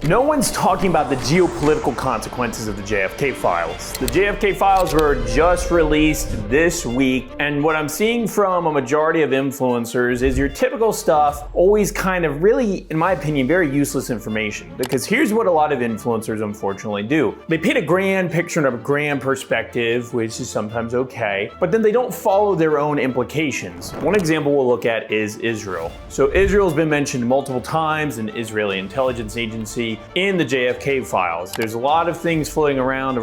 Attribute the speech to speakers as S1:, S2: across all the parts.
S1: No one's talking about the geopolitical consequences of the JFK files. The JFK files were just released this week, and what I'm seeing from a majority of influencers is your typical stuff, always kind of really, in my opinion, very useless information. Because here's what a lot of influencers unfortunately do. They paint a grand picture and a grand perspective, which is sometimes okay, but then they don't follow their own implications. One example we'll look at is Israel. So Israel's been mentioned multiple times, an Israeli intelligence agency, in the JFK files. There's a lot of things floating around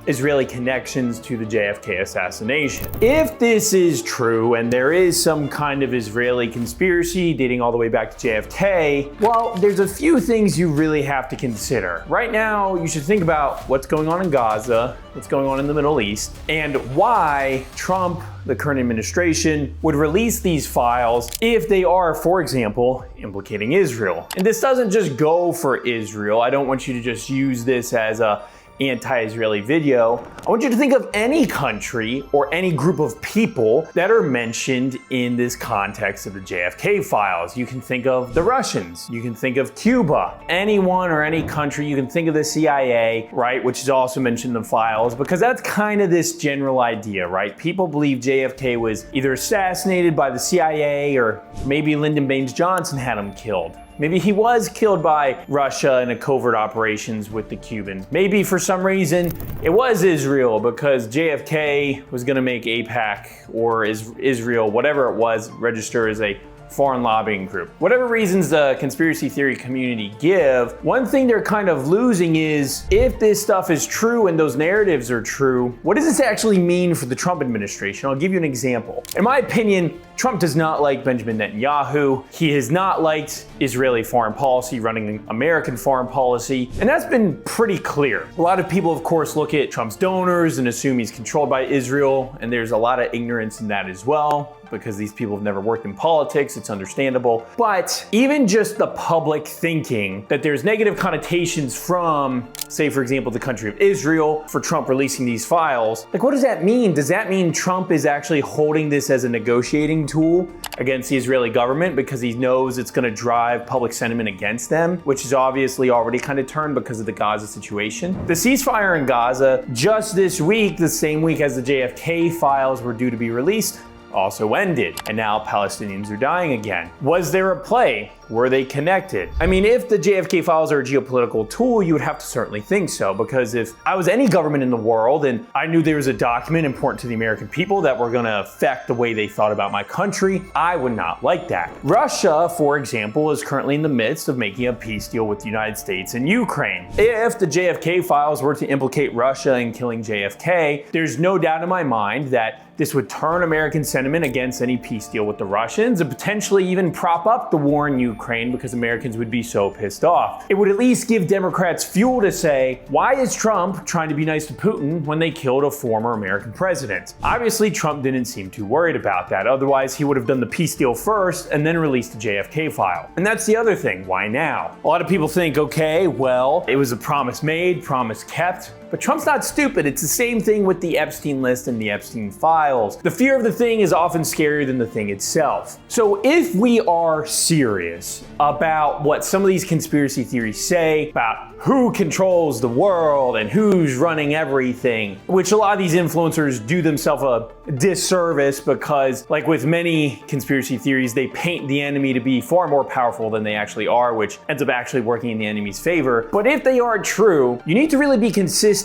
S1: Israeli connections to the JFK assassination. If this is true and there is some kind of Israeli conspiracy dating all the way back to JFK, well, there's a few things you really have to consider. Right now, you should think about what's going on in Gaza, what's going on in the Middle East, and why Trump, the current administration, would release these files if they are, for example, implicating Israel. And this doesn't just go for Israel. I don't want you to just use this as a anti-Israeli video. I want you to think of any country or any group of people that are mentioned in this context of the JFK files. You can think of the Russians, you can think of Cuba, anyone or any country. You can think of the CIA, right, which is also mentioned in the files, because that's kind of this general idea, right? People believe JFK was either assassinated by the CIA or maybe Lyndon Baines Johnson had him killed. Maybe he was killed by Russia in a covert operations with the Cubans. Maybe for some reason it was Israel because JFK was gonna make AIPAC or Israel, whatever it was, register as a foreign lobbying group. Whatever reasons the conspiracy theory community give, one thing they're kind of losing is, if this stuff is true and those narratives are true, what does this actually mean for the Trump administration? I'll give you an example. In my opinion, Trump does not like Benjamin Netanyahu. He has not liked Israeli foreign policy, running American foreign policy, and that's been pretty clear. A lot of people, of course, look at Trump's donors and assume he's controlled by Israel, and there's a lot of ignorance in that as well, because these people have never worked in politics. It's understandable. But even just the public thinking that there's negative connotations from, say, for example, the country of Israel for Trump releasing these files, like, what does that mean? Does that mean Trump is actually holding this as a negotiating tool against the Israeli government because he knows it's going to drive public sentiment against them, which is obviously already kind of turned because of the Gaza situation? The ceasefire in Gaza just this week, the same week as the JFK files were due to be released, also ended, and now Palestinians are dying again. Was there a play? Were they connected? I mean, if the JFK files are a geopolitical tool, you would have to certainly think so, because if I was any government in the world and I knew there was a document important to the American people that were gonna affect the way they thought about my country, I would not like that. Russia, for example, is currently in the midst of making a peace deal with the United States and Ukraine. If the JFK files were to implicate Russia in killing JFK, there's no doubt in my mind that this would turn American sentiment against any peace deal with the Russians and potentially even prop up the war in Ukraine because Americans would be so pissed off. It would at least give Democrats fuel to say, why is Trump trying to be nice to Putin when they killed a former American president? Obviously, Trump didn't seem too worried about that. Otherwise, he would have done the peace deal first and then released the JFK file. And that's the other thing. Why now? A lot of people think, okay, well, it was a promise made, promise kept. But Trump's not stupid. It's the same thing with the Epstein list and the Epstein files. The fear of the thing is often scarier than the thing itself. So if we are serious about what some of these conspiracy theories say about who controls the world and who's running everything, which a lot of these influencers do themselves a disservice because, like with many conspiracy theories, they paint the enemy to be far more powerful than they actually are, which ends up actually working in the enemy's favor. But if they are true, you need to really be consistent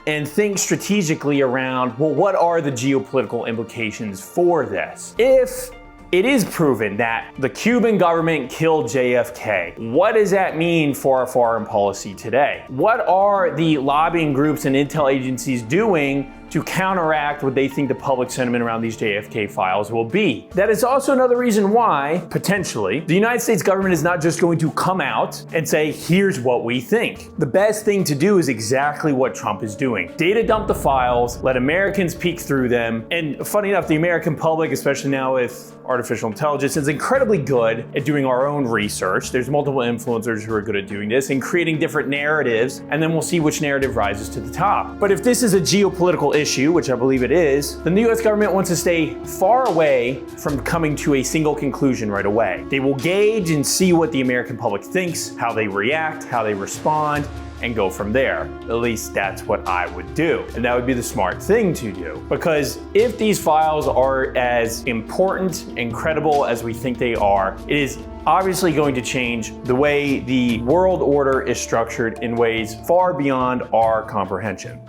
S1: and think strategically around, well, what are the geopolitical implications for this? If it is proven that the Cuban government killed JFK, what does that mean for our foreign policy today? What are the lobbying groups and intel agencies doing to counteract what they think the public sentiment around these JFK files will be? That is also another reason why, potentially, the United States government is not just going to come out and say, here's what we think. The best thing to do is exactly what Trump is doing. Data dump the files, let Americans peek through them, and funny enough, the American public, especially now with artificial intelligence, is incredibly good at doing our own research. There's multiple influencers who are good at doing this and creating different narratives, and then we'll see which narrative rises to the top. But if this is a geopolitical issue, issue, which I believe it is, then the US government wants to stay far away from coming to a single conclusion right away. They will gauge and see what the American public thinks, how they react, how they respond, and go from there. At least that's what I would do. And that would be the smart thing to do. Because if these files are as important and credible as we think they are, it is obviously going to change the way the world order is structured in ways far beyond our comprehension.